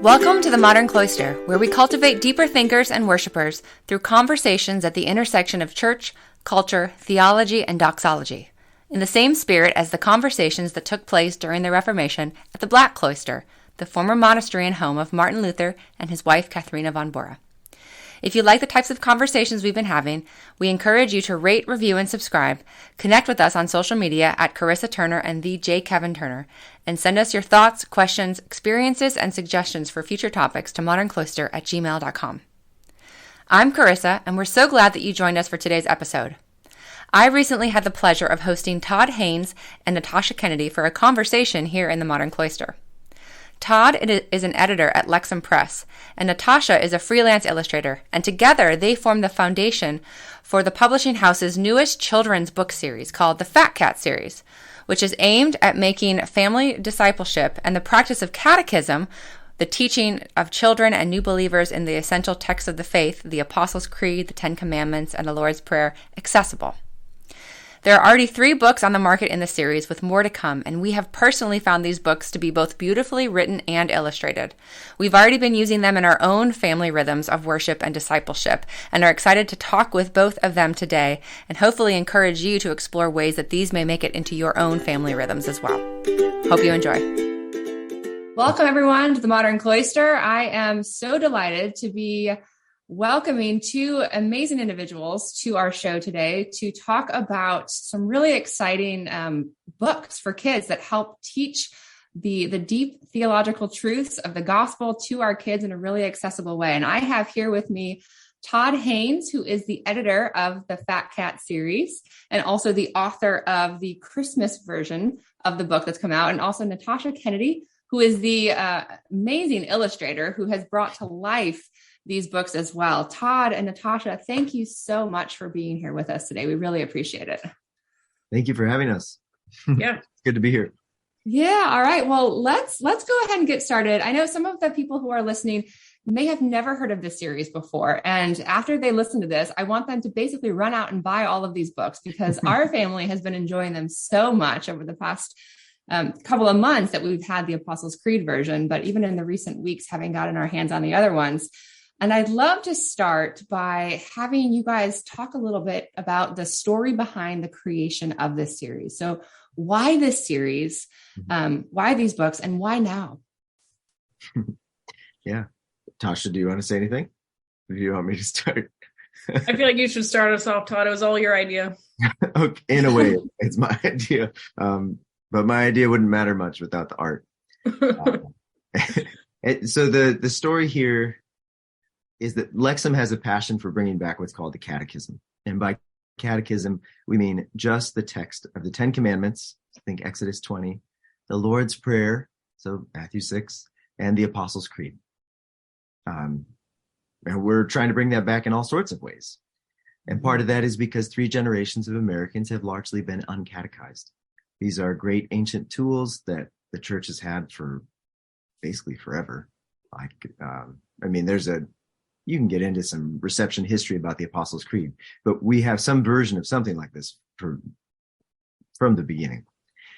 Welcome to the Modern Cloister, where we cultivate deeper thinkers and worshipers through conversations at the intersection of church, culture, theology, and doxology, in the same spirit as the conversations that took place during the Reformation at the Black Cloister, the former monastery and home of Martin Luther and his wife Katharina von Bora. If you like the types of conversations we've been having, we encourage you to rate, review, and subscribe. Connect with us on social media at Carissa Turner and the J. Kevin Turner, and send us your thoughts, questions, experiences, and suggestions for future topics to moderncloister@gmail.com. I'm Carissa, and we're so glad that you joined us for today's episode. I recently had the pleasure of hosting Todd Hains and Natasha Kennedy for a conversation here in the Modern Cloister. Todd is an editor at Lexham Press, and Natasha is a freelance illustrator, and together they form the foundation for the publishing house's newest children's book series called the FatCat series, which is aimed at making family discipleship and the practice of catechism, the teaching of children and new believers in the essential texts of the faith, the Apostles' Creed, the Ten Commandments, and the Lord's Prayer, accessible. There are already 3 books on the market in the series, with more to come, and we have personally found these books to be both beautifully written and illustrated. We've already been using them in our own family rhythms of worship and discipleship, and are excited to talk with both of them today, and hopefully encourage you to explore ways that these may make it into your own family rhythms as well. Hope you enjoy. Welcome, everyone, to the Modern Cloister. I am so delighted to be welcoming 2 amazing individuals to our show today to talk about some really exciting books for kids that help teach the deep theological truths of the gospel to our kids in a really accessible way. And I have here with me Todd Hains, who is the editor of the FatCat series and also the author of the Christmas version of the book that's come out, and also Natasha Kennedy, who is the amazing illustrator who has brought to life these books as well. Todd and Natasha, thank you so much for being here with us today. We really appreciate it. Thank you for having us. Yeah. It's good to be here. Yeah. All right. Well, let's go ahead and get started. I know some of the people who are listening may have never heard of this series before. And after they listen to this, I want them to basically run out and buy all of these books, because our family has been enjoying them so much over the past couple of months that we've had the Apostles' Creed version, but even in the recent weeks, having gotten our hands on the other ones. And I'd love to start by having you guys talk a little bit about the story behind the creation of this series. So why this series, why these books, and why now? Yeah. Tasha, do you want to say anything? Or do you want me to start? I feel like you should start us off, Todd. It was all your idea. Okay, in a way, it's my idea. But my idea wouldn't matter much without the art. So the story here is that Lexham has a passion for bringing back what's called the catechism. And by catechism, we mean just the text of the 10 Commandments, I think Exodus 20, the Lord's Prayer, so Matthew 6, and the Apostles' Creed. And we're trying to bring that back in all sorts of ways. And part of that is because 3 generations of Americans have largely been uncatechized. These are great ancient tools that the church has had for basically forever. You can get into some reception history about the Apostles' Creed, but we have some version of something like this from the beginning.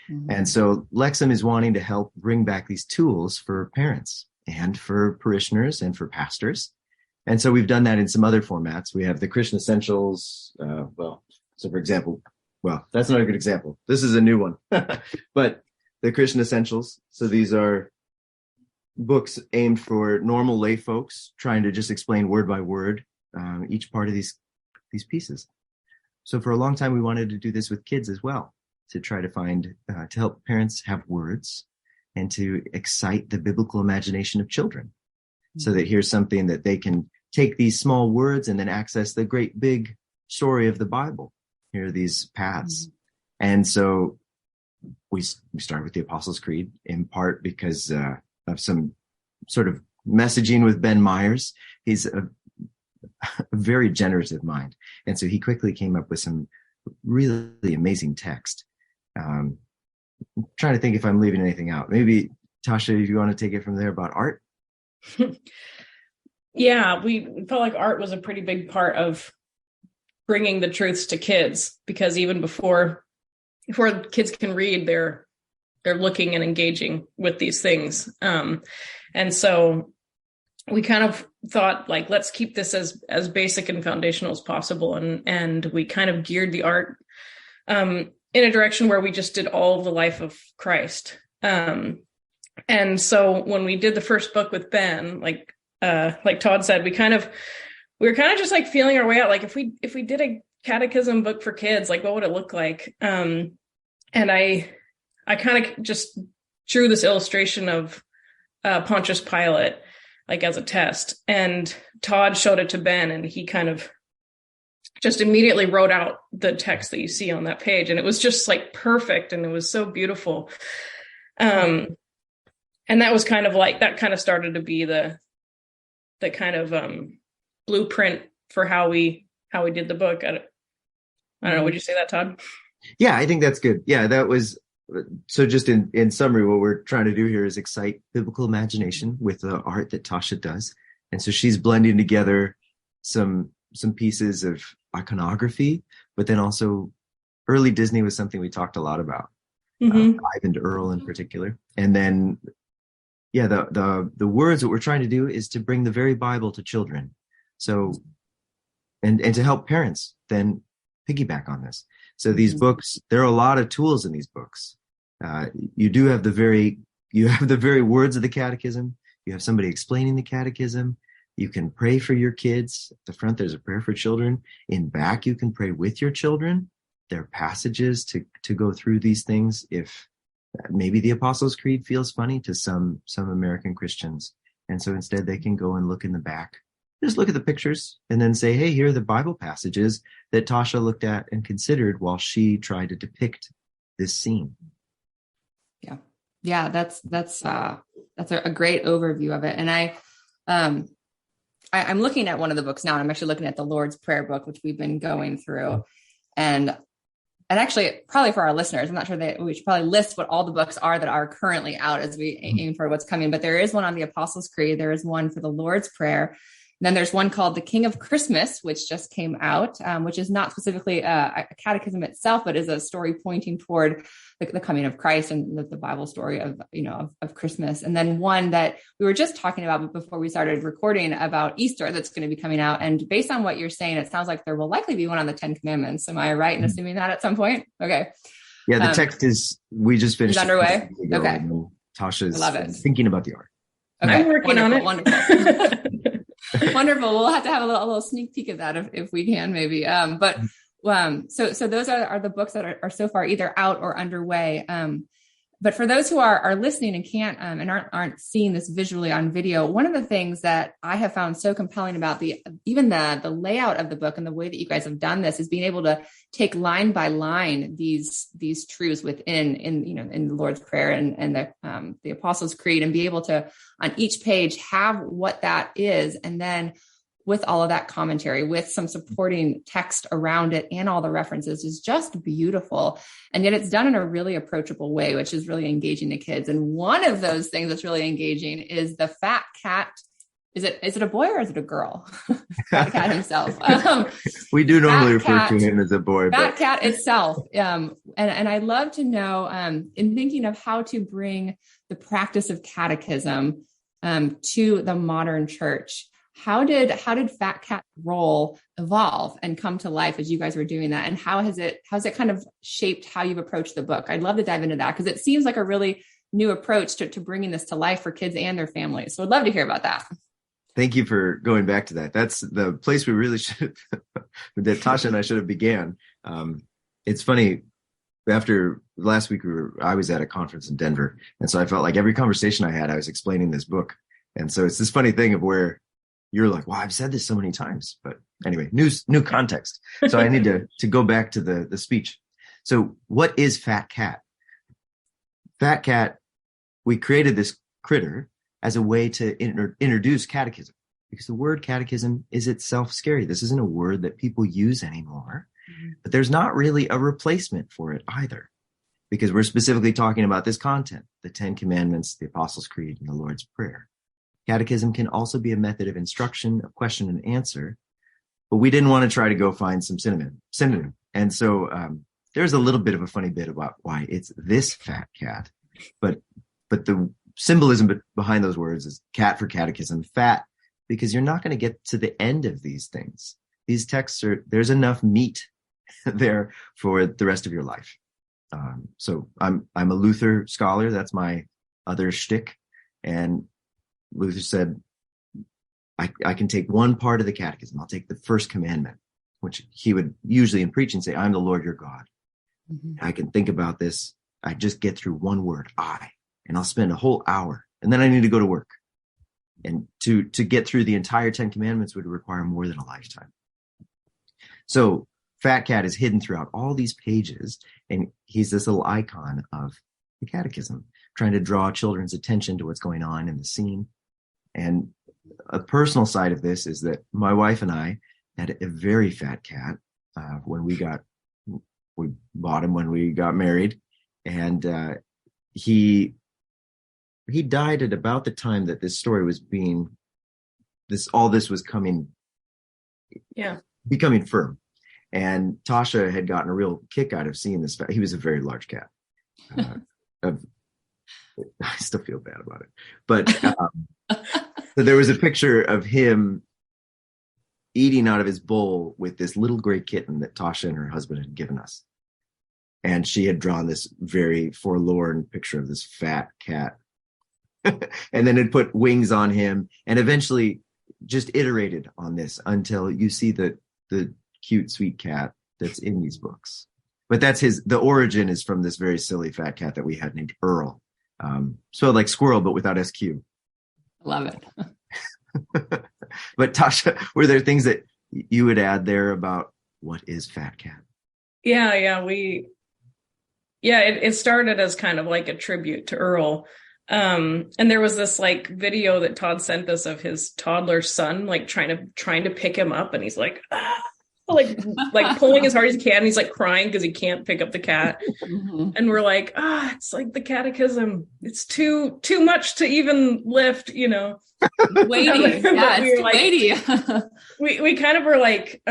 Mm-hmm. And so Lexham is wanting to help bring back these tools for parents and for parishioners and for pastors. And so we've done that in some other formats. We have the Christian Essentials. For example, that's not a good example. This is a new one, but the Christian Essentials. So these are books aimed for normal lay folks trying to just explain word by word each part of these pieces. So for a long time, we wanted to do this with kids as well, to try to find, to help parents have words and to excite the biblical imagination of children. Mm-hmm. So that here's something that they can take these small words and then access the great big story of the Bible. Here are these paths. Mm-hmm. And so we start with the Apostles' Creed, in part because of some sort of messaging with Ben Myers. He's a very generative mind. And so he quickly came up with some really amazing text. I'm trying to think if I'm leaving anything out. Maybe, Tasha, if you want to take it from there about art. Yeah, we felt like art was a pretty big part of bringing the truths to kids, because even before kids can read, they're looking and engaging with these things. And so we kind of thought, like, let's keep this as basic and foundational as possible. And we kind of geared the art in a direction where we just did all of the life of Christ. And so when we did the first book with Ben, like Todd said, we were kind of just like feeling our way out. Like, if we did a catechism book for kids, like, what would it look like? And I kind of just drew this illustration of Pontius Pilate, like, as a test. And Todd showed it to Ben, and he kind of just immediately wrote out the text that you see on that page. And it was just like perfect. And it was so beautiful. And that was kind of like, that kind of started to be the kind of blueprint for how we did the book. I don't know. Would you say that, Todd? Yeah, I think that's good. Yeah, that was, so just in summary, what we're trying to do here is excite biblical imagination with the art that Tasha does. And so she's blending together some pieces of iconography, but then also early Disney was something we talked a lot about. Ivan Earl in particular. And then, yeah, the words that we're trying to do is to bring the very Bible to children. So, and to help parents then piggyback on this. So these books, there are a lot of tools in these books. You have the very words of the catechism. You have somebody explaining the catechism. You can pray for your kids. At the front, there's a prayer for children. In back, you can pray with your children. There are passages to go through these things. If maybe the Apostles' Creed feels funny to some American Christians. And so instead they can go and look in the back, just look at the pictures and then say, hey, here are the Bible passages that Tasha looked at and considered while she tried to depict this scene. Yeah, that's a great overview of it. And I'm looking at one of the books now, and I'm actually looking at the Lord's Prayer book, which we've been going through. And actually, probably for our listeners, I'm not sure that we should probably list what all the books are that are currently out as we aim for what's coming. But there is one on the Apostles' Creed. There is one for the Lord's Prayer. And then there's one called The King of Christmas, which just came out, which is not specifically a catechism itself, but is a story pointing toward the coming of Christ and the Bible story of Christmas. And then one that we were just talking about before we started recording about Easter that's going to be coming out. And based on what you're saying, it sounds like there will likely be one on the 10 Commandments. Am I right in assuming that at some point? Okay. Yeah, the text we just finished. It's underway. Okay. Tasha's thinking about the art. Okay. I'm working on it. Wonderful. Wonderful. We'll have to have a little sneak peek of that if we can, maybe. So those are the books that are so far either out or underway. But for those who are listening and can't and aren't seeing this visually on video, one of the things that I have found so compelling about the layout of the book and the way that you guys have done this is being able to take line by line these truths in the Lord's Prayer and the Apostles' Creed, and be able to on each page have what that is, and then with all of that commentary, with some supporting text around it and all the references, is just beautiful. And yet it's done in a really approachable way, which is really engaging to kids. And one of those things that's really engaging is the fat cat. Is it a boy or is it a girl? Fat cat himself. We do normally refer to him as a boy. Fat cat itself. And I'd love to know, in thinking of how to bring the practice of catechism to the modern church, how did Fat Cat's role evolve and come to life as you guys were doing that? And how has it kind of shaped how you've approached the book? I'd love to dive into that, because it seems like a really new approach to bringing this to life for kids and their families. So I'd love to hear about that. Thank you for going back to that. That's the place we really should, that Tasha and I should have began. It's funny, after last week, I was at a conference in Denver. And so I felt like every conversation I had, I was explaining this book. And so it's this funny thing of where you're like, wow, I've said this so many times. But anyway, new context. So I need to go back to the speech. So what is Fat Cat? Fat Cat, we created this critter as a way to introduce catechism, because the word catechism is itself scary. This isn't a word that people use anymore, but there's not really a replacement for it either, because we're specifically talking about this content, the 10 Commandments, the Apostles' Creed, and the Lord's Prayer. Catechism can also be a method of instruction, of question and answer, but we didn't want to try to go find some synonym. And so there's a little bit of a funny bit about why it's this fat cat, but the symbolism behind those words is cat for catechism. Fat because you're not going to get to the end of these things. These texts there's enough meat there for the rest of your life. So I'm a Luther scholar. That's my other shtick. And Luther said, I can take one part of the catechism. I'll take the first commandment, which he would usually in preaching say, I'm the Lord your God. Mm-hmm. I can think about this. I just get through one word, and I'll spend a whole hour, and then I need to go to work. And to get through the entire 10 commandments would require more than a lifetime. So Fat Cat is hidden throughout all these pages, and he's this little icon of the catechism, trying to draw children's attention to what's going on in the scene. And a personal side of this is that my wife and I had a very fat cat when we bought him when we got married, and he died at about the time that this story was all this was becoming firm. And Tasha had gotten a real kick out of seeing this. He was a very large cat. I still feel bad about it, but so there was a picture of him eating out of his bowl with this little gray kitten that Tasha and her husband had given us. And she had drawn this very forlorn picture of this fat cat and then had put wings on him, and eventually just iterated on this until you see the cute, sweet cat that's in these books. But that's the origin is from this very silly fat cat that we had named Earl. Spelled like squirrel, but without SQ. Love it. But Tasha, were there things that you would add there about what is Fat Cat? It started as kind of like a tribute to Earl. And there was this like video that Todd sent us of his toddler son, like trying to pick him up. And he's like, like pulling as hard as he can. And he's like crying because he can't pick up the cat. Mm-hmm. And we're like, it's like the catechism. It's too much to even lift, Weighty. Yeah, it's weighty. we kind of were like,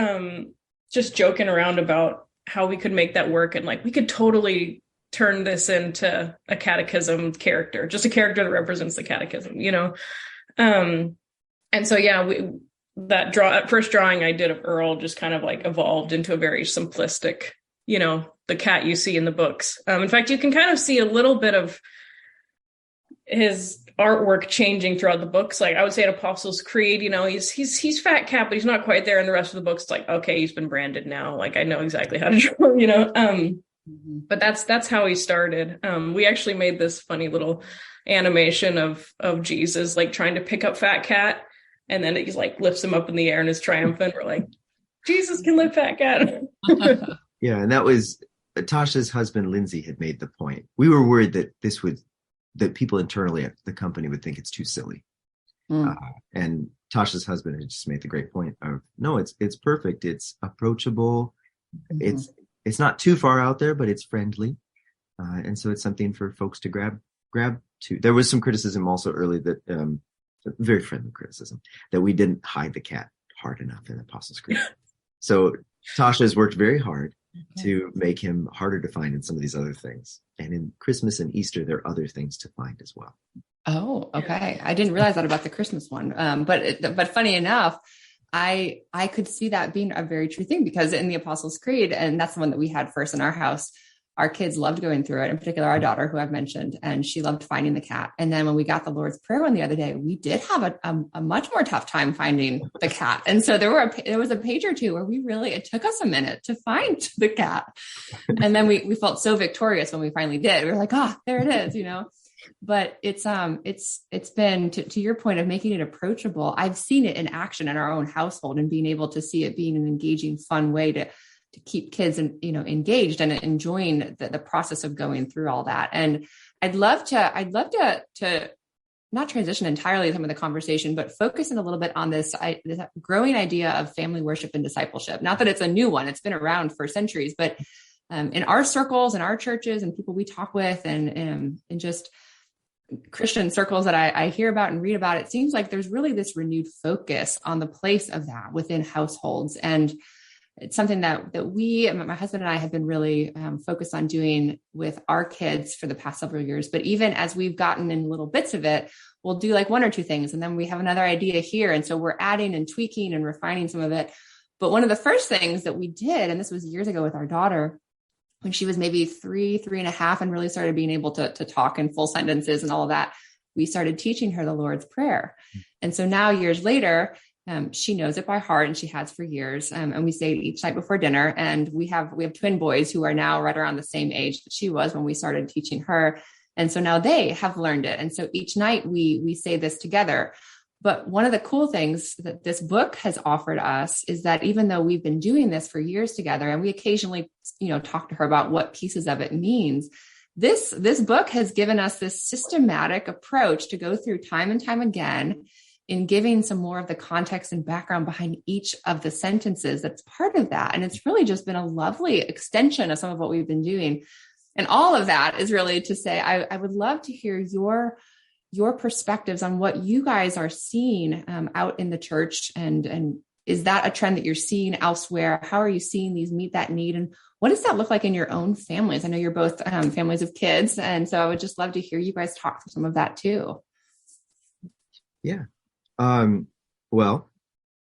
just joking around about how we could make that work. And like, we could totally turn this into a catechism character, just a character that represents the catechism, And so, that first drawing I did of Earl just kind of like evolved into a very simplistic, the cat you see in the books. In fact, you can kind of see a little bit of his artwork changing throughout the books. Like I would say at Apostles' Creed, he's Fat Cat, but he's not quite there. And the rest of the books, it's like, okay, he's been branded now. Like I know exactly how to draw, But that's how he started. We actually made this funny little animation of Jesus like trying to pick up Fat Cat, and then he's like lifts him up in the air and is triumphant. We're like, Jesus can lift Fat Cat. Yeah, and that was Tasha's husband Lindsay had made the point. We were worried that that people internally at the company would think it's too silly. And Tasha's husband had just made the great point of no, it's perfect. It's approachable. Mm-hmm. It's not too far out there, but it's friendly. And so it's something for folks to grab to. There was some criticism also early that, very friendly criticism, that we didn't hide the cat hard enough in Apostles' Creed. So Tasha has worked very hard to make him harder to find in some of these other things. And in Christmas and Easter, there are other things to find as well. Oh, okay. I didn't realize that about the Christmas one. But funny enough, I could see that being a very true thing, because in the Apostles' Creed, and that's the one that we had first in our house, our kids loved going through it, in particular our daughter, who I've mentioned, and she loved finding the cat. And then when we got the Lord's Prayer one the other day, we did have a much more tough time finding the cat. And so there was a page or two where it took us a minute to find the cat. And then we felt so victorious when we finally did. We were like, there it is, But it's been to your point of making it approachable. I've seen it in action in our own household, and being able to see it being an engaging, fun way to keep kids engaged and enjoying the process of going through all that. And I'd love to not transition entirely some of the conversation, but focus in a little bit on this growing idea of family worship and discipleship. Not that it's a new one; it's been around for centuries, but in our circles and our churches and people we talk with, and just Christian circles that I hear about and read about, it seems like there's really this renewed focus on the place of that within households. And it's something that my husband and I have been really focused on doing with our kids for the past several years. But even as we've gotten in little bits of it, we'll do like one or two things, and then we have another idea here. And so we're adding and tweaking and refining some of it. But one of the first things that we did, and this was years ago with our daughter, when she was maybe 3.5, and really started being able to talk in full sentences and all of that, we started teaching her the Lord's Prayer. And so now, years later, she knows it by heart, and she has for years. And we say it each night before dinner. And we have twin boys who are now right around the same age that she was when we started teaching her. And so now they have learned it. And so each night we say this together. But one of the cool things that this book has offered us is that even though we've been doing this for years together, and we occasionally, talk to her about what pieces of it means, this book has given us this systematic approach to go through time and time again in giving some more of the context and background behind each of the sentences that's part of that. And it's really just been a lovely extension of some of what we've been doing. And all of that is really to say, I would love to hear your perspectives on what you guys are seeing out in the church. And is that a trend that you're seeing elsewhere? How are you seeing these meet that need? And what does that look like in your own families? I know you're both families of kids. And so I would just love to hear you guys talk through some of that too. Yeah. Well,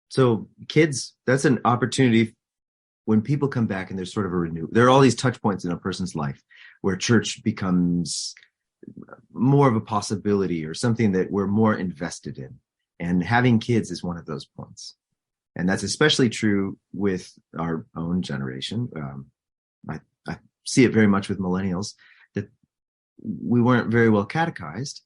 so kids, that's an opportunity when people come back and there's sort of a renew. There are all these touch points in a person's life where church becomes more of a possibility or something that we're more invested in. And having kids is one of those points. And that's especially true with our own generation. I see it very much with millennials, that we weren't very well catechized.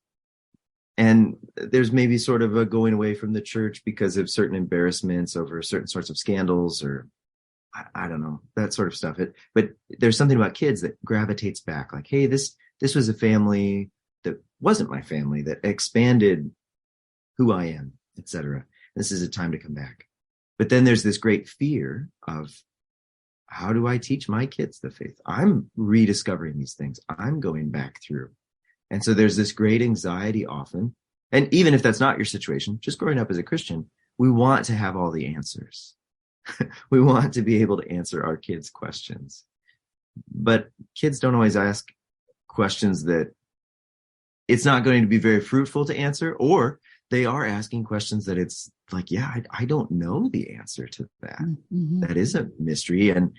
And there's maybe sort of a going away from the church because of certain embarrassments over certain sorts of scandals, or I don't know, that sort of stuff. But there's something about kids that gravitates back, like, hey, this was a family that wasn't my family, that expanded who I am, etc. This is a time to come back. But then there's this great fear of, how do I teach my kids the faith? I'm rediscovering these things. I'm going back through. And so there's this great anxiety often. And even if that's not your situation, just growing up as a Christian, we want to have all the answers. We want to be able to answer our kids' questions. But kids don't always ask questions that it's not going to be very fruitful to answer, or they are asking questions that it's like, yeah, I don't know the answer to that. Mm-hmm. That is a mystery. And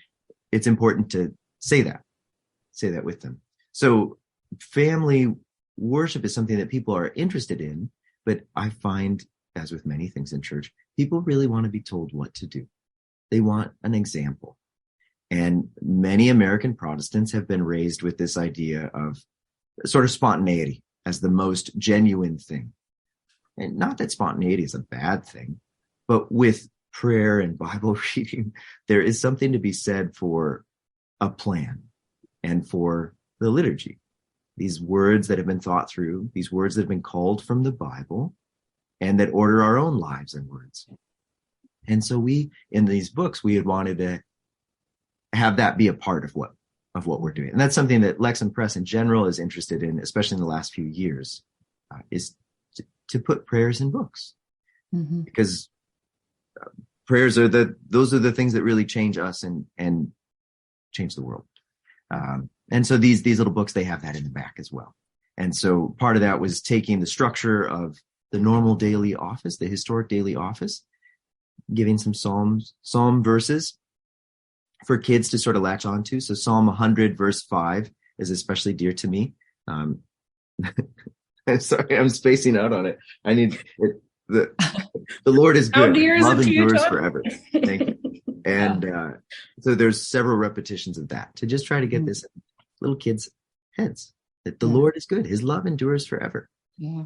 it's important to say that with them. So family worship is something that people are interested in, but I find, as with many things in church, people really want to be told what to do. They want an example. And many American Protestants have been raised with this idea of sort of spontaneity as the most genuine thing. And not that spontaneity is a bad thing, but with prayer and Bible reading, there is something to be said for a plan and for the liturgy. These words that have been thought through, these words that have been called from the Bible, and that order our own lives and words. And so in these books, we had wanted to have that be a part of what we're doing. And that's something that Lexham Press in general is interested in, especially in the last few years, is to put prayers in books. Mm-hmm. Because prayers are those are the things that really change us and change the world. And so these little books, they have that in the back as well. And so part of that was taking the structure of the normal daily office, the historic daily office, giving some psalm verses for kids to sort of latch onto. So Psalm 100 verse 5 is especially dear to me. I'm sorry, I'm spacing out on it. I need the Lord is good. Love endures forever. Thank you. And so there's several repetitions of that to just try to get this little kids' heads, that the Lord is good. His love endures forever. Yeah.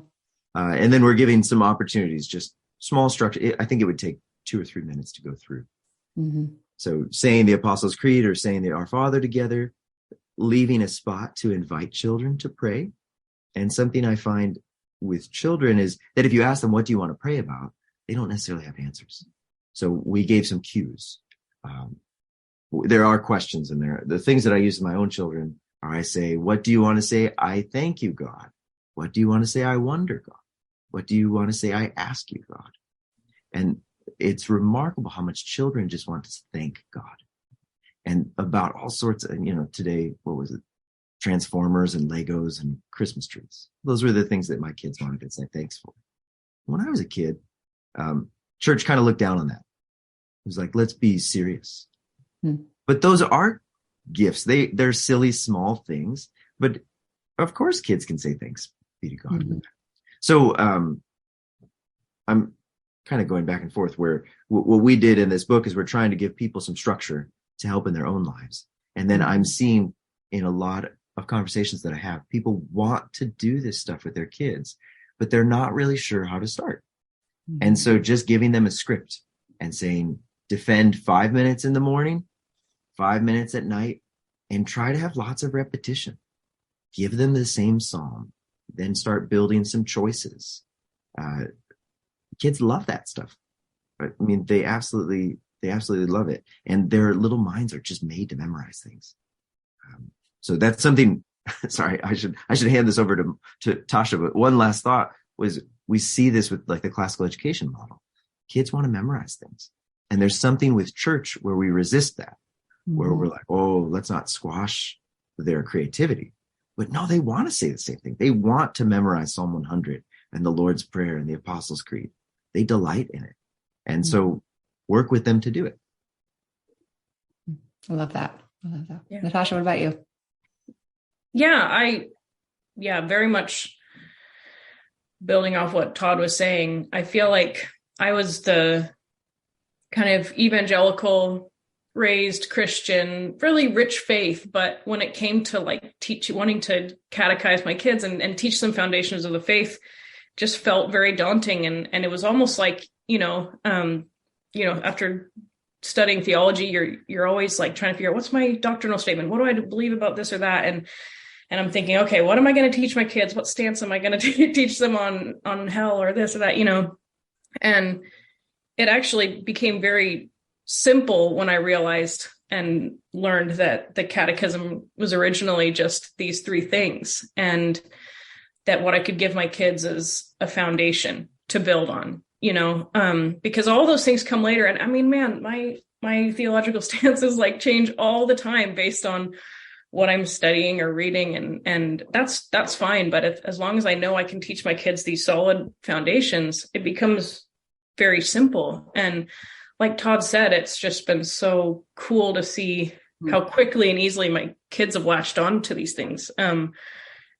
And then we're giving some opportunities, just small structure. I think it would take 2 or 3 minutes to go through. Mm-hmm. So saying the Apostles' Creed or saying the Our Father together, leaving a spot to invite children to pray. And something I find with children is that if you ask them, what do you want to pray about? They don't necessarily have answers. So we gave some cues. There are questions in there. The things that I use with my own children are, I say, what do you want to say? I thank you, God. What do you want to say? I wonder, God. What do you want to say? I ask you, God. And it's remarkable how much children just want to thank God, and about all sorts of, today, what was it? Transformers and Legos and Christmas trees. Those were the things that my kids wanted to say thanks for. When I was a kid, church kind of looked down on that. It was like, let's be serious. But those are gifts. They're silly, small things. But of course, kids can say thanks be to God. So I'm kind of going back and forth where what we did in this book is we're trying to give people some structure to help in their own lives. And then I'm seeing in a lot of conversations that I have, people want to do this stuff with their kids, but they're not really sure how to start. And so just giving them a script and saying, defend 5 minutes in the morning, 5 minutes at night, and try to have lots of repetition. Give them the same psalm, then start building some choices. Kids love that stuff. I mean, they absolutely love it. And their little minds are just made to memorize things. So that's something, sorry, I should hand this over to Tasha, but one last thought was we see this with like the classical education model. Kids want to memorize things. And there's something with church where we resist that, where we're like, oh, let's not squash their creativity. But no, they want to say the same thing. They want to memorize Psalm 100 and the Lord's Prayer and the Apostles' Creed. They delight in it. And so work with them to do it. I love that. Yeah. Natasha, what about you? Yeah, very much building off what Todd was saying. I feel like I was the kind of evangelical, raised Christian, really rich faith. But when it came to like wanting to catechize my kids and teach them foundations of the faith, just felt very daunting. And it was almost like, after studying theology, you're always like trying to figure out what's my doctrinal statement? What do I believe about this or that? And I'm thinking, okay, what am I going to teach my kids? What stance am I going to teach them on hell or this or that, And it actually became very simple when I realized and learned that the catechism was originally just these three things, and that what I could give my kids is a foundation to build on, because all those things come later. And I mean, man, my theological stances like change all the time based on what I'm studying or reading. And that's fine. But as long as I know I can teach my kids these solid foundations, it becomes very simple. And like Todd said, it's just been so cool to see how quickly and easily my kids have latched on to these things.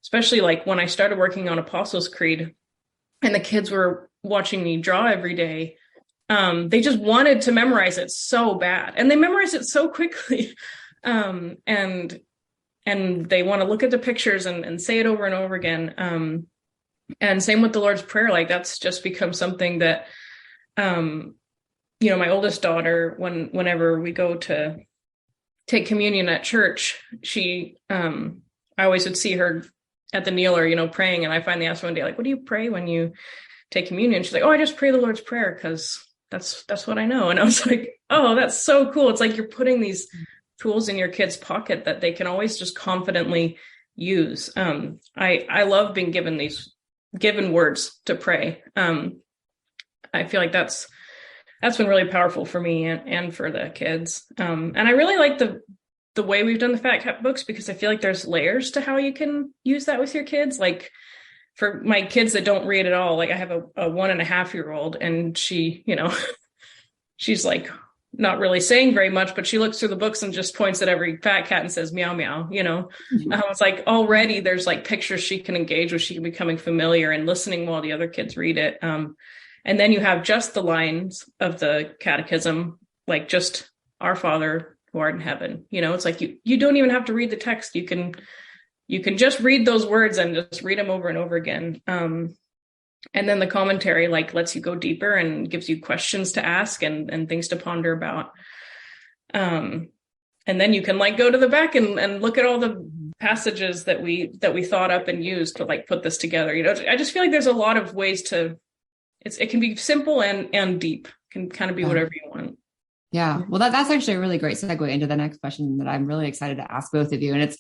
Especially like when I started working on Apostles' Creed and the kids were watching me draw every day. They just wanted to memorize it so bad, and they memorized it so quickly. And they want to look at the pictures and say it over and over again. And same with the Lord's Prayer. Like that's just become something that, my oldest daughter, whenever we go to take communion at church, I always would see her at the kneeler, praying. And I finally asked one day, like, what do you pray when you take communion? She's like, oh, I just pray the Lord's Prayer because that's what I know. And I was like, oh, that's so cool. It's like you're putting these tools in your kid's pocket that they can always just confidently use. I love being given words to pray. I feel like that's been really powerful for me and for the kids. And I really like the way we've done the FatCat books, because I feel like there's layers to how you can use that with your kids. Like for my kids that don't read at all, like I have a 1.5-year-old, and she, she's like not really saying very much, but she looks through the books and just points at every fat cat and says meow meow. It's like already there's like pictures she can engage with. She can be becoming familiar and listening while the other kids read it. And then you have just the lines of the catechism, like just Our Father who art in heaven. It's like you don't even have to read the text. You can just read those words and just read them over and over again. And then the commentary like lets you go deeper and gives you questions to ask and things to ponder about. And then you can like go to the back and look at all the passages that we thought up and used to like put this together. I just feel like there's a lot of ways to. It can be simple and deep. It can kind of be whatever you want. Yeah. Well, that's actually a really great segue into the next question that I'm really excited to ask both of you. And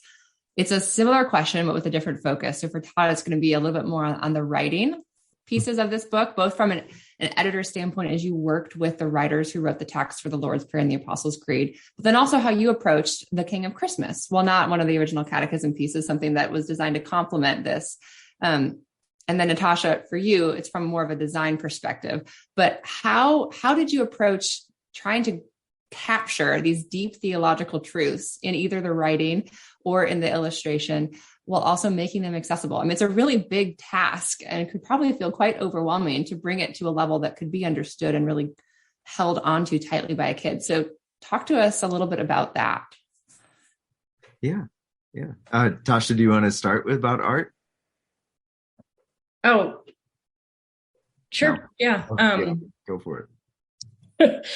it's a similar question, but with a different focus. So for Todd, it's going to be a little bit more on the writing pieces of this book, both from an editor standpoint, as you worked with the writers who wrote the text for the Lord's Prayer and the Apostles' Creed, but then also how you approached the King of Christmas. Well, not one of the original catechism pieces, something that was designed to complement this. And then Natasha, for you, it's from more of a design perspective, but how did you approach trying to capture these deep theological truths in either the writing or in the illustration, while also making them accessible? I mean, it's a really big task, and it could probably feel quite overwhelming to bring it to a level that could be understood and really held onto tightly by a kid. So talk to us a little bit about that. Yeah. Tasha, do you want to start with about art? Oh, sure. No. Yeah. Yeah. Go for it.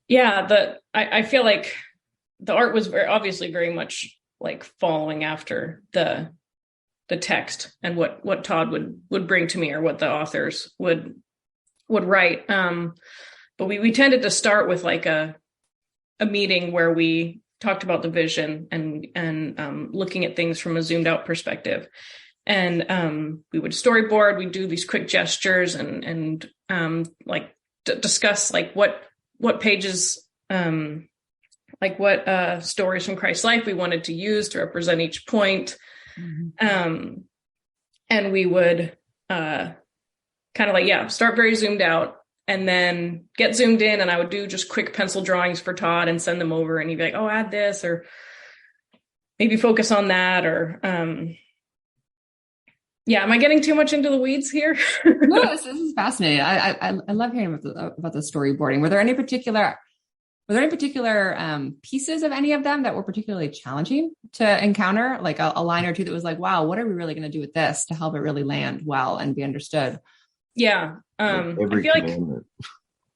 Yeah, I feel like the art was obviously very much like following after the text and what Todd would bring to me, or what the authors would write. But we tended to start with like a meeting where we talked about the vision and looking at things from a zoomed out perspective. And we would storyboard, we'd do these quick gestures and discuss like what pages, like what stories from Christ's life we wanted to use to represent each point. Mm-hmm. And we would kind of like, start very zoomed out and then get zoomed in. And I would do just quick pencil drawings for Todd and send them over. And he'd be like, oh, add this, or maybe focus on that, or am I getting too much into the weeds here? No, this is fascinating. I love hearing about the storyboarding. Were there any particular pieces of any of them that were particularly challenging to encounter? Like a line or two that was like, wow, what are we really going to do with this to help it really land well and be understood? Yeah. Every I feel commandment.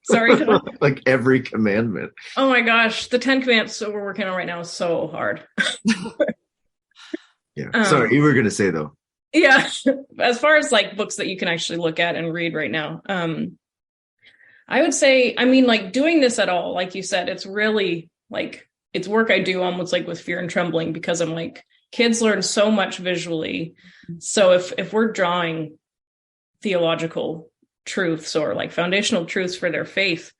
Sorry. Like every commandment. Oh my gosh. The 10 commandments that we're working on right now is so hard. Yeah. Sorry, you were going to say though. Yeah. As far as like books that you can actually look at and read right now, I would say, I mean, like doing this at all, like you said, it's really like, it's work I do almost like with fear and trembling, because I'm like, kids learn so much visually. So if we're drawing theological truths or like foundational truths for their faith,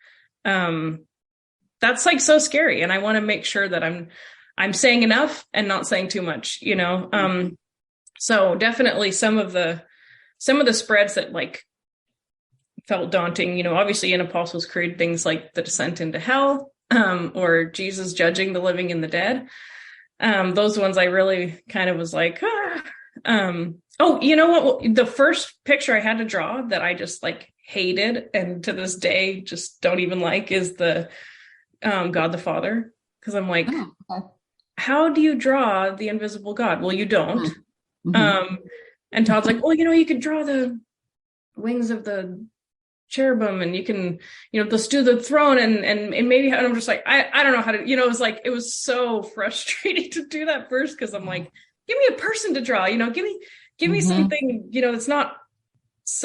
that's like so scary. And I want to make sure that I'm saying enough and not saying too much, you know? So definitely some of the spreads that like felt daunting, you know, obviously in Apostles' Creed, things like the descent into hell, or Jesus judging the living and the dead. Those ones I really kind of was like, oh, you know what? The first picture I had to draw that I just like hated and to this day just don't even like is the God the Father. Because I'm like, how do you draw the invisible God? Well, you don't. Mm-hmm. And Todd's like, well, you know, you could draw the wings of the cherubim and you can, you know, let's do the throne and maybe, and I'm just like, I don't know how to, you know, it was so frustrating to do that first. Cause I'm like, give me a person to draw, you know, give me something, you know, it's not,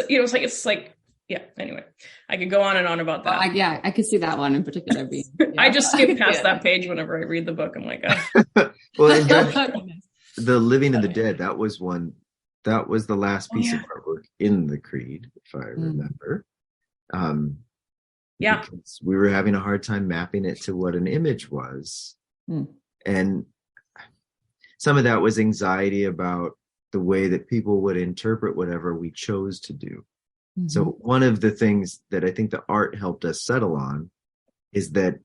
you know, it's like, yeah, anyway, I could go on and on about that. I could see that one in particular. I just skip past that page whenever I read the book. I'm like, well, the living and the dead, that was the last piece of artwork in the creed, if I remember. Because we were having a hard time mapping it to what an image was. And some of that was anxiety about the way that people would interpret whatever we chose to do. So one of the things that I think the art helped us settle on is that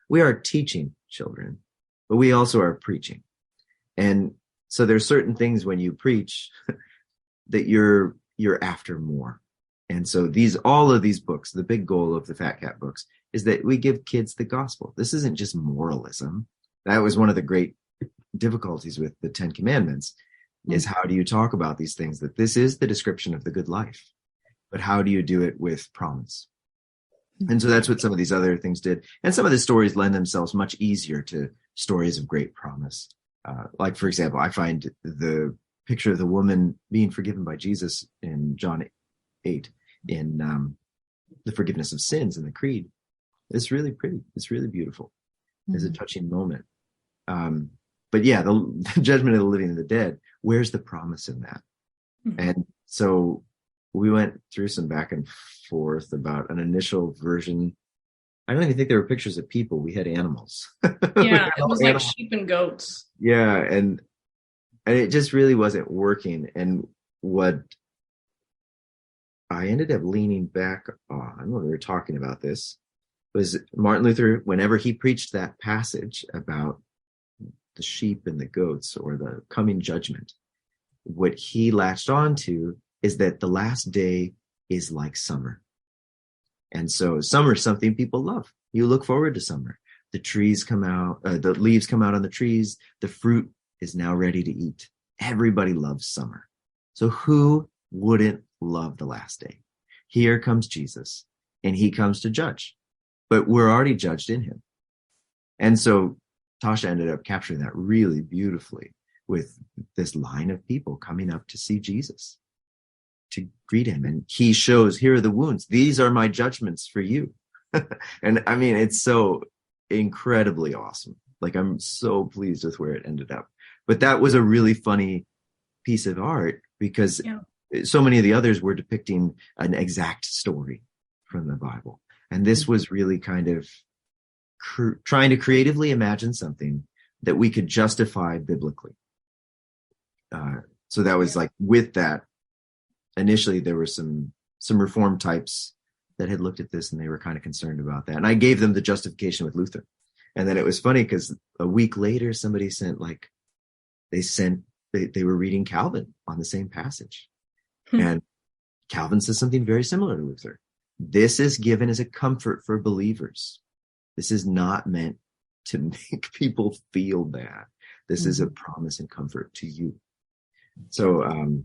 we are teaching children, but we also are preaching. And so there's certain things when you preach that you're after more. And so all of these books, the big goal of the FatCat books is that we give kids the gospel. This isn't just moralism. That was one of the great difficulties with the 10 commandments is how do you talk about these things, that this is the description of the good life, but how do you do it with promise? And so that's what some of these other things did. And some of the stories lend themselves much easier to stories of great promise. Like, for example, I find the picture of the woman being forgiven by Jesus in John 8 in the forgiveness of sins in the creed. It's really pretty. It's really beautiful. It's a touching moment. But yeah, the judgment of the living and the dead, where's the promise in that? And so we went through some back and forth about an initial version. I don't even think there were pictures of people. We had animals. Yeah, it was like sheep and goats. Yeah, and it just really wasn't working. And what I ended up leaning back on when we were talking about this was Martin Luther, whenever he preached that passage about the sheep and the goats or the coming judgment, what he latched on to is that the last day is like summer. And so summer is something people love. You look forward to summer. The trees come out, the leaves come out on the trees. The fruit is now ready to eat. Everybody loves summer. So who wouldn't love the last day? Here comes Jesus, and he comes to judge, but we're already judged in him. And so Tasha ended up capturing that really beautifully with this line of people coming up to see Jesus, to greet him. And he shows, here are the wounds. These are my judgments for you. And I mean, it's so incredibly awesome. Like, I'm so pleased with where it ended up. But that was a really funny piece of art because so many of the others were depicting an exact story from the Bible. And this was really kind of trying to creatively imagine something that we could justify biblically. So that was like, with that, initially there were some Reformed types that had looked at this and they were kind of concerned about that. And I gave them the justification with Luther. And then it was funny because a week later, somebody they were reading Calvin on the same passage. And Calvin says something very similar to Luther. This is given as a comfort for believers. This is not meant to make people feel bad. This is a promise and comfort to you. So,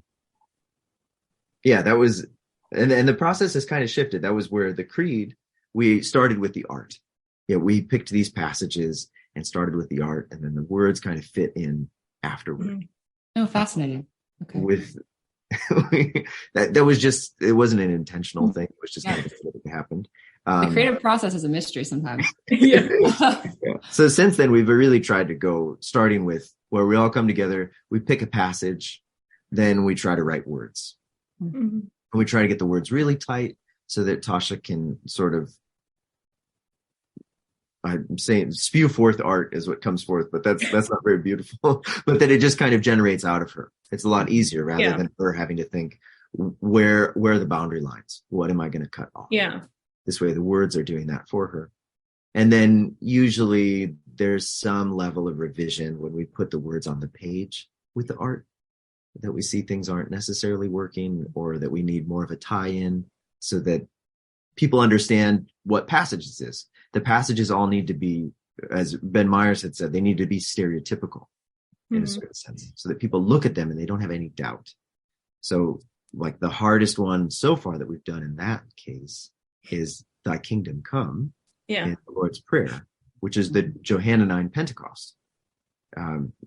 that was, and the process has kind of shifted. That was where the creed, we started with the art. Yeah, we picked these passages and started with the art, and then the words kind of fit in afterward. Oh, fascinating. Okay. With that was just, it wasn't an intentional thing. It was just kind of what happened. The creative process is a mystery sometimes. So since then, we've really tried to go starting with where we all come together. We pick a passage, then we try to write words. And we try to get the words really tight so that Tasha can sort of, I'm saying spew forth art is what comes forth, but that's not very beautiful, but that it just kind of generates out of her. It's a lot easier rather than her having to think, where are the boundary lines? What am I going to cut off? Yeah. This way the words are doing that for her. And then usually there's some level of revision when we put the words on the page with the art, that we see things aren't necessarily working, or that we need more of a tie-in so that people understand what passage this is. The passages all need to be, as Ben Myers had said, they need to be stereotypical in a certain sense, so that people look at them and they don't have any doubt. So like the hardest one so far that we've done in that case is Thy Kingdom Come in the Lord's Prayer, which is the Johannine Pentecost.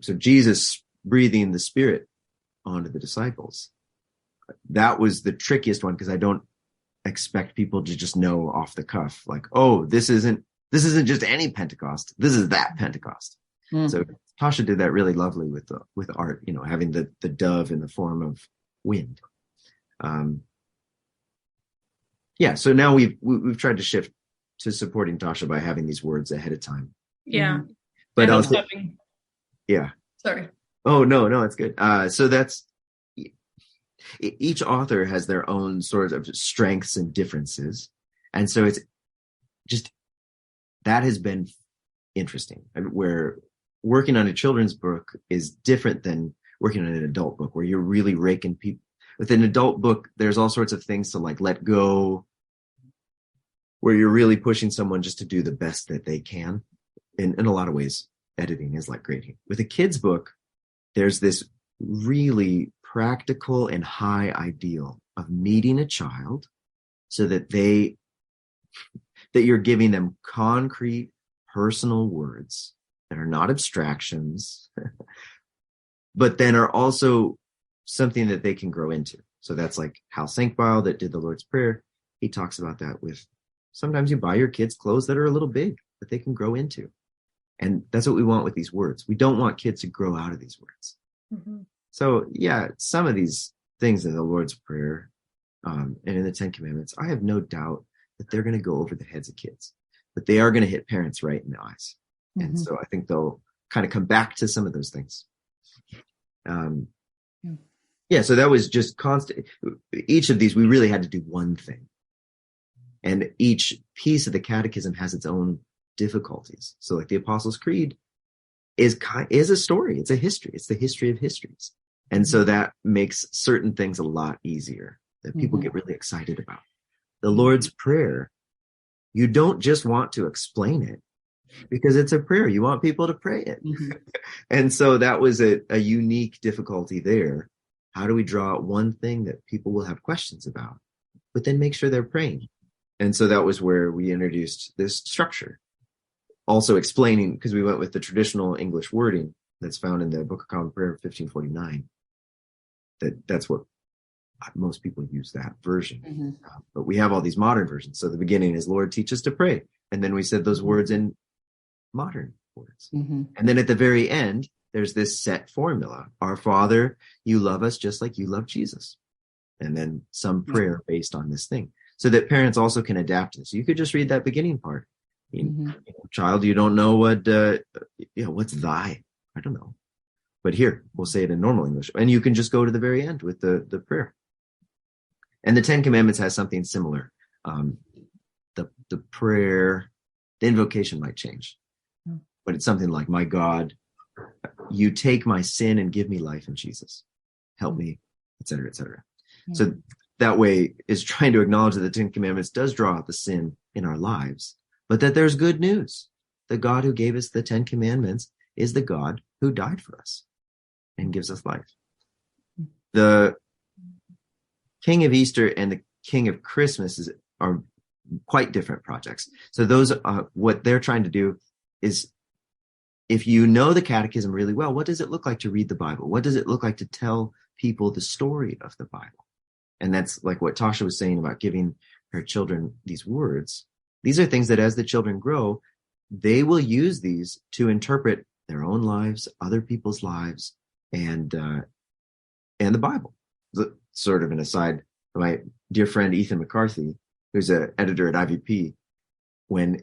So Jesus breathing the Spirit onto the disciples. That was the trickiest one because I don't expect people to just know off the cuff, like, oh, this isn't just any Pentecost. This is that Pentecost. So Tasha did that really lovely with art, having the dove in the form of wind. So now we've tried to shift to supporting Tasha by having these words ahead of time. Yeah. But also sorry. Oh, no, it's good. So that's, each author has their own sort of strengths and differences. And so it's just, that has been interesting. And where working on a children's book is different than working on an adult book, where you're really raking people. With an adult book, there's all sorts of things to like let go, where you're really pushing someone just to do the best that they can. In a lot of ways, editing is like grading. With a kid's book, there's this really practical and high ideal of meeting a child so that you're giving them concrete personal words that are not abstractions, but then are also something that they can grow into. So that's like Hal Sankbeil that did the Lord's Prayer. He talks about that with, sometimes you buy your kids clothes that are a little big that they can grow into. And that's what we want with these words. We don't want kids to grow out of these words. So some of these things in the Lord's Prayer and in the 10 Commandments, I have no doubt that they're going to go over the heads of kids, but they are going to hit parents right in the eyes. And so I think they'll kind of come back to some of those things. So that was just constant. Each of these, we really had to do one thing. And each piece of the catechism has its own difficulties. So like the Apostles' Creed is a story. It's a history. It's the history of histories. And so that makes certain things a lot easier that people get really excited about. The Lord's Prayer, you don't just want to explain it because it's a prayer. You want people to pray it. And so that was a unique difficulty there. How do we draw out one thing that people will have questions about, but then make sure they're praying? And so that was where we introduced this structure. Also explaining, because we went with the traditional English wording that's found in the Book of Common Prayer of 1549. That's what most people use, that version. But we have all these modern versions. So the beginning is, Lord, teach us to pray. And then we said those words in modern words. And then at the very end, there's this set formula. Our Father, you love us just like you love Jesus. And then some prayer based on this thing, so that parents also can adapt this. You could just read that beginning part. Child, you don't know what, what's thy? I don't know. But here, we'll say it in normal English. And you can just go to the very end with the prayer. And the 10 Commandments has something similar. The prayer, the invocation might change. But it's something like, my God, you take my sin and give me life in Jesus. Help me, et cetera, et cetera. So that way is trying to acknowledge that the 10 Commandments does draw out the sin in our lives, but that there's good news. The God who gave us the 10 Commandments is the God who died for us and gives us life. The King of Easter and the King of Christmas are quite different projects. So those, what they're trying to do is, if you know the catechism really well, what does it look like to read the Bible? What does it look like to tell people the story of the Bible? And that's like what Tasha was saying about giving her children these words. These are things that as the children grow, they will use these to interpret their own lives, other people's lives, and the Bible. Sort of an aside, my dear friend Ethan McCarthy, who's an editor at IVP, when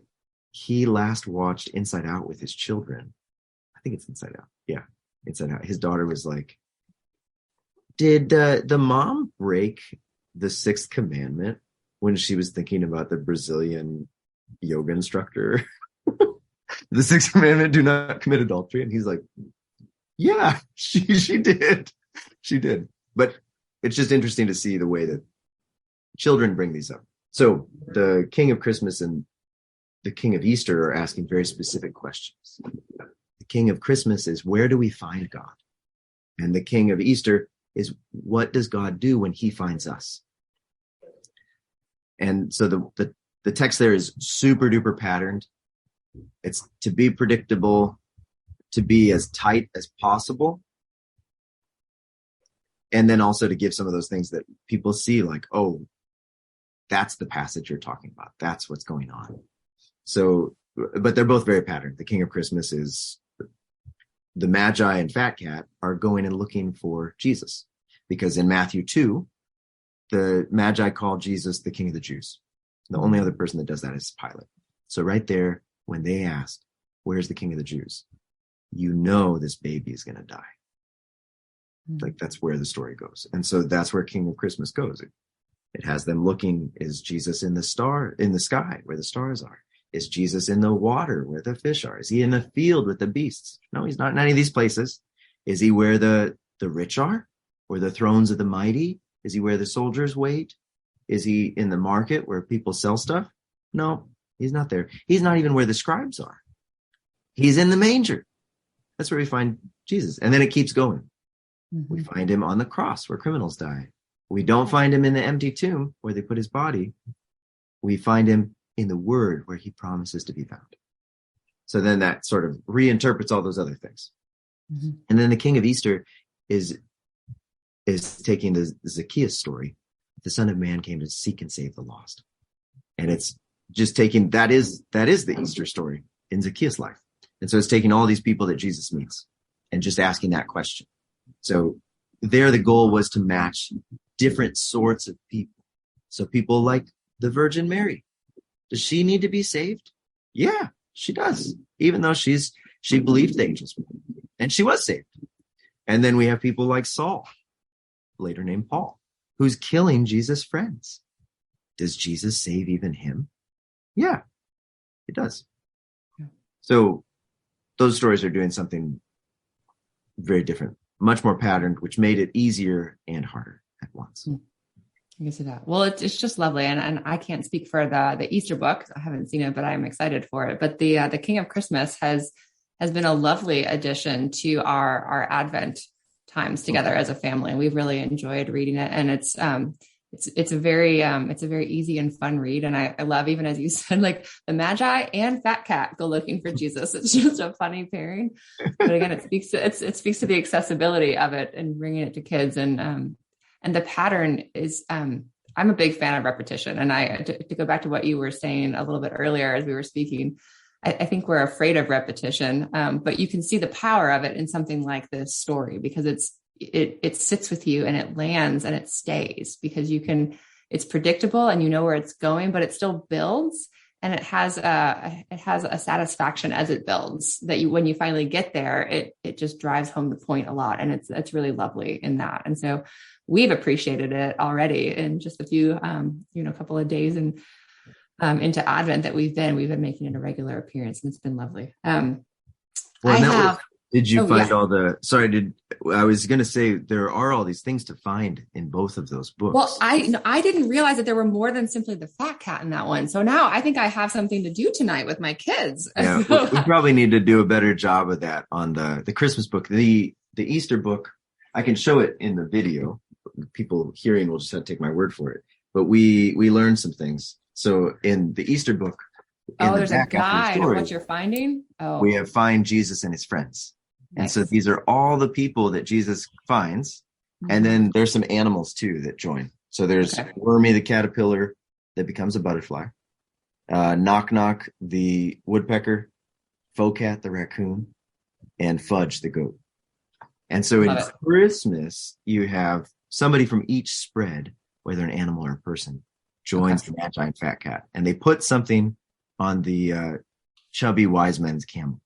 he last watched Inside Out with his children, I think it's Inside Out. Yeah, Inside Out. His daughter was like, did the mom break the 6th commandment when she was thinking about the Brazilian yoga instructor? The 6th commandment, do not commit adultery. And he's like, yeah, she did. She did. But it's just interesting to see the way that children bring these up. So the King of Christmas and the King of Easter are asking very specific questions. The King of Christmas is, where do we find God? And the King of Easter is, what does God do when he finds us? And so the text there is super duper patterned. It's to be predictable, to be as tight as possible. And then also to give some of those things that people see, like, oh, that's the passage you're talking about. That's what's going on. So, but they're both very patterned. The King of Christmas is, the Magi and Fat Cat are going and looking for Jesus, because in Matthew 2, the Magi call Jesus the King of the Jews. The only other person that does that is Pilate. So right there, when they ask, where's the King of the Jews? You know this baby is going to die. Like, that's where the story goes. And so that's where King of Christmas goes. It has them looking, is Jesus in the sky where the stars are? Is Jesus in the water where the fish are? Is he in the field with the beasts? No, he's not in any of these places. Is he where the rich are, or the thrones of the mighty? Is he where the soldiers wait? Is he in the market where people sell stuff? No, he's not there. He's not even where the scribes are. He's in the manger. That's where we find Jesus. And then it keeps going. We find him on the cross where criminals die. We don't find him in the empty tomb where they put his body. We find him in the word where he promises to be found. So then that sort of reinterprets all those other things. And then the King of Easter is taking the Zacchaeus story. The Son of Man came to seek and save the lost. And it's just taking, that is the Easter story in Zacchaeus' life. And so it's taking all these people that Jesus meets and just asking that question. So there the goal was to match different sorts of people So people like the Virgin Mary. Does she need to be saved? Yeah, she does. Even though she believed the angels, and she was saved. And then we have people like Saul, later named Paul, who's killing Jesus' friends. Does Jesus save even him? Yeah, it does. Yeah. So those stories are doing something very different, much more patterned, which made it easier and harder at once. I can see that. Well, it's just lovely. And I can't speak for the Easter book. I haven't seen it, but I'm excited for it. But the King of Christmas has been a lovely addition to our Advent times together as a family. And we've really enjoyed reading it. And it's a very easy and fun read. And I love, even as you said, like the Magi and Fat Cat go looking for Jesus. It's just a funny pairing. But again, it speaks to the accessibility of it and bringing it to kids. And the pattern is, I'm a big fan of repetition. And to go back to what you were saying a little bit earlier as we were speaking, I think we're afraid of repetition, but you can see the power of it in something like this story, because it sits with you and it lands and it stays, because it's predictable and you know where it's going, but it still builds, and it has a satisfaction as it builds that when you finally get there, it just drives home the point a lot. And it's really lovely in that. And so we've appreciated it already in just a few, couple of days and into Advent that we've been making it a regular appearance, and it's been lovely. Did you find all the, I was going to say, there are all these things to find in both of those books. Well, I didn't realize that there were more than simply the Fat Cat in that one. So now I think I have something to do tonight with my kids. Yeah, we probably need to do a better job of that on the Christmas book. The Easter book, I can show it in the video. People hearing will just have to take my word for it. But we learned some things. So in the Easter book, there's a guide of what you're finding. Oh, we have Find Jesus and His Friends. Nice. And so these are all the people that Jesus finds. Mm-hmm. And then there's some animals too that join. So there's Wormy the caterpillar that becomes a butterfly, Knock Knock the woodpecker, Focat the raccoon, and Fudge the goat. And so in Christmas, you have somebody from each spread, whether an animal or a person, joins the Magi and Fat Cat. And they put something on the chubby wise men's camel.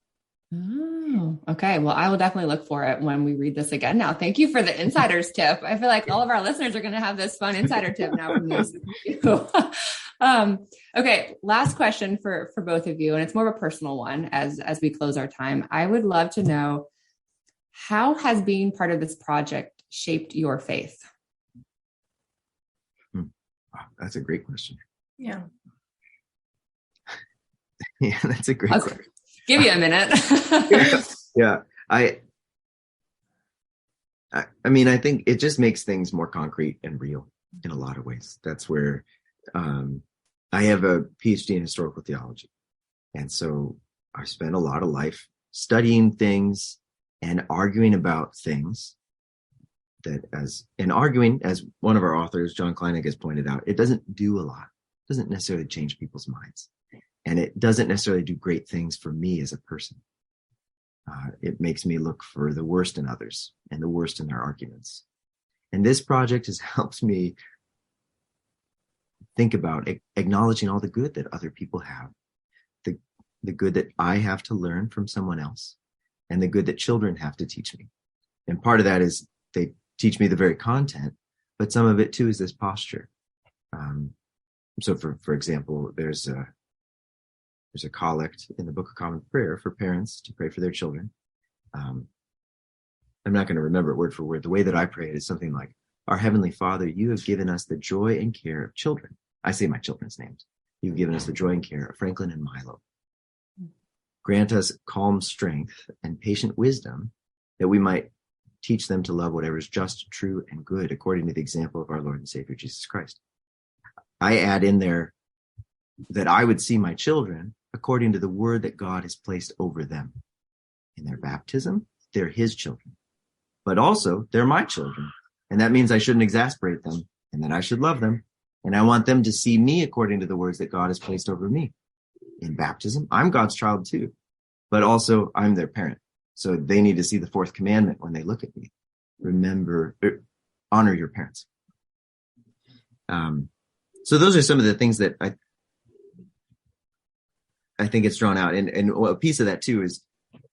Oh, okay. Well, I will definitely look for it when we read this again. Now, thank you for the insider's tip. I feel like all of our listeners are going to have this fun insider tip now from this. Okay. Last question for both of you. And it's more of a personal one as we close our time. I would love to know, how has being part of this project shaped your faith? Wow, that's a great question. Yeah. Yeah, that's a great question. Give you a minute. Yeah. I mean, I think it just makes things more concrete and real in a lot of ways. That's where I have a PhD in historical theology. And so I spent a lot of life studying things and arguing about things arguing, as one of our authors, John Kleinig, has pointed out, it doesn't do a lot. It doesn't necessarily change people's minds. And it doesn't necessarily do great things for me as a person. It makes me look for the worst in others and the worst in their arguments. And this project has helped me think about acknowledging all the good that other people have, the good that I have to learn from someone else, and the good that children have to teach me. And part of that is they teach me the very content, but some of it too is this posture. So for example, there's a collect in the Book of Common Prayer for parents to pray for their children. I'm not going to remember it word for word. The way that I pray it is something like, Our Heavenly Father, you have given us the joy and care of children. I say my children's names. You've given us the joy and care of Franklin and Milo. Grant us calm strength and patient wisdom that we might teach them to love whatever is just, true, and good, according to the example of our Lord and Savior, Jesus Christ. I add in there that I would see my children according to the word that God has placed over them. In their baptism, they're His children, but also they're my children. And that means I shouldn't exasperate them, and that I should love them. And I want them to see me according to the words that God has placed over me. In baptism, I'm God's child too, but also I'm their parent. So they need to see the fourth commandment when they look at me. Remember, honor your parents. So those are some of the things that I think it's drawn out. And a piece of that too is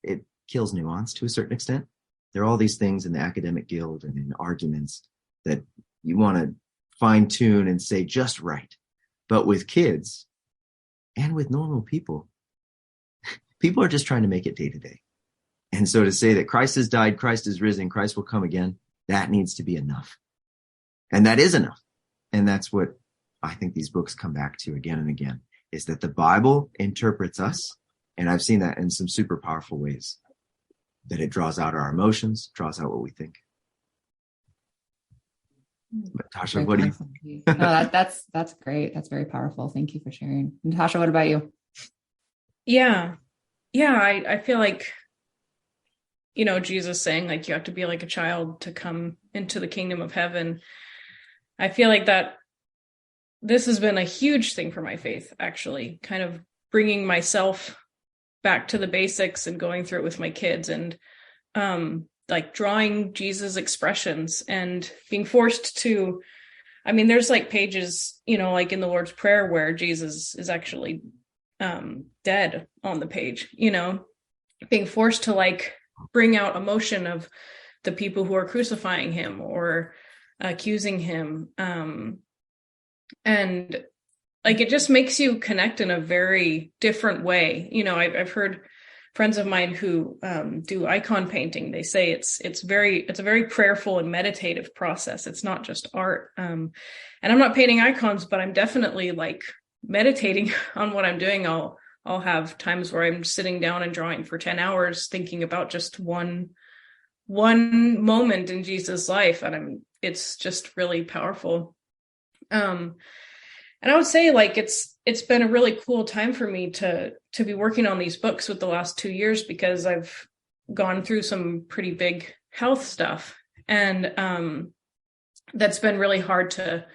it kills nuance to a certain extent. There are all these things in the academic guild and in arguments that you want to fine tune and say just right. But with kids and with normal people, people are just trying to make it day to day. And so to say that Christ has died, Christ is risen, Christ will come again, that needs to be enough. And that is enough. And that's what I think these books come back to again and again, is that the Bible interprets us. And I've seen that in some super powerful ways, that it draws out our emotions, draws out what we think. Natasha, what do you? No, that's great. That's very powerful. Thank you for sharing. Natasha, what about you? Yeah. I feel like, Jesus saying like you have to be like a child to come into the kingdom of heaven. I feel like that this has been a huge thing for my faith, actually, kind of bringing myself back to the basics and going through it with my kids, and like drawing Jesus expressions and being forced to, there's like pages, like in the Lord's Prayer where Jesus is actually dead on the page, being forced to like bring out emotion of the people who are crucifying him or accusing him. And like, it just makes you connect in a very different way. I've heard friends of mine who do icon painting. They say it's a very prayerful and meditative process. It's not just art. And I'm not painting icons, but I'm definitely like meditating on what I'm doing. I'll have times where I'm sitting down and drawing for 10 hours, thinking about just one moment in Jesus' life. And it's just really powerful. And I would say like it's been a really cool time for me to be working on these books with the last 2 years, because I've gone through some pretty big health stuff, and that's been really hard to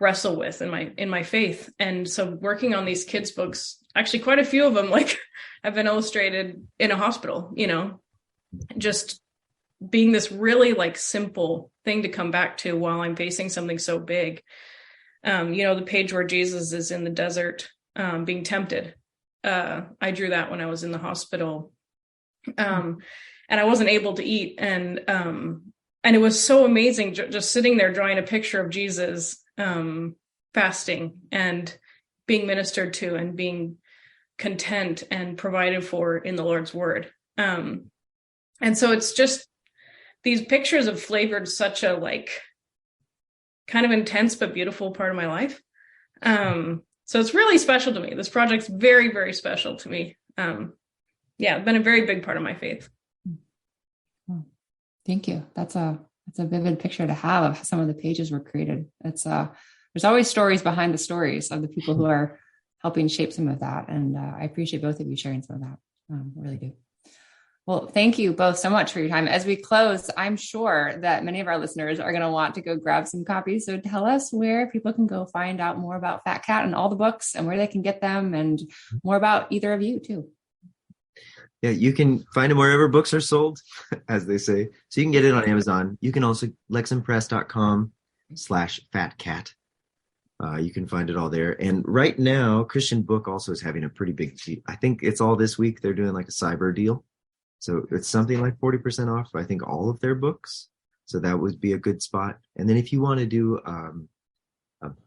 wrestle with in my faith. And so working on these kids' books, actually quite a few of them like have been illustrated in a hospital, just being this really like simple thing to come back to while I'm facing something so big. The page where Jesus is in the desert being tempted. I drew that when I was in the hospital. And I wasn't able to eat. And it was so amazing just sitting there drawing a picture of Jesus fasting and being ministered to and being content and provided for in the Lord's word. And so it's just, these pictures have flavored such a like kind of intense but beautiful part of my life. So it's really special to me. This project's very, very special to me. It's been a very big part of my faith. Thank you. That's a vivid picture to have of how some of the pages were created. There's always stories behind the stories of the people who are helping shape some of that. And I appreciate both of you sharing some of that. I really do. Well, thank you both so much for your time. As we close, I'm sure that many of our listeners are going to want to go grab some copies. So tell us where people can go find out more about FatCat and all the books, and where they can get them, and more about either of you too. Yeah, you can find them wherever books are sold, as they say. So you can get it on Amazon. You can also leximpress.com/fatcat. You can find it all there. And right now, Christian Book also is having a pretty big, I think it's all this week. They're doing like a cyber deal. So it's something like 40% off, I think, all of their books. So that would be a good spot. And then if you want to do a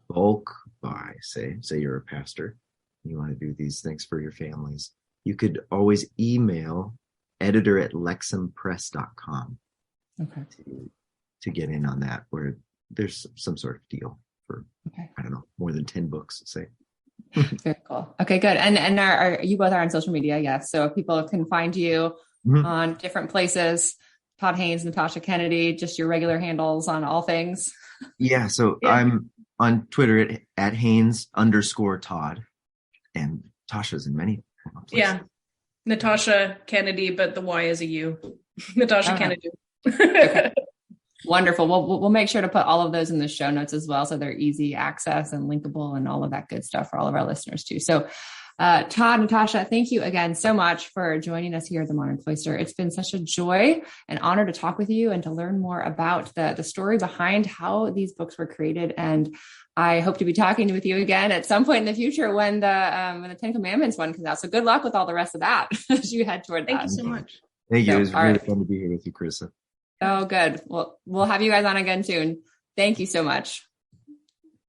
bulk buy, say you're a pastor, you want to do these things for your families, you could always email editor@leximpress.com to get in on that, where there's some sort of deal for, I don't know, more than 10 books, say. Very cool. Okay, good. And are you both are on social media? Yes. So people can find you on different places. Todd Hains, Natasha Kennedy, just your regular handles on all things. Yeah. So I'm on Twitter at Hains_Todd, and Tasha's in many places. Yeah. Natasha Kennedy, but the Y is a U. Natasha Kennedy. Okay. Wonderful. Well, we'll make sure to put all of those in the show notes as well, so they're easy access and linkable and all of that good stuff for all of our listeners too. So Todd, Natasha, thank you again so much for joining us here at the Modern Cloister. It's been such a joy and honor to talk with you and to learn more about the story behind how these books were created. And I hope to be talking with you again at some point in the future when the Ten Commandments one comes out. So good luck with all the rest of that as you head toward that. Thank you so much. Thank you. So, It was really right. fun to be here with you, Carissa. Oh, good. Well, we'll have you guys on again soon. Thank you so much.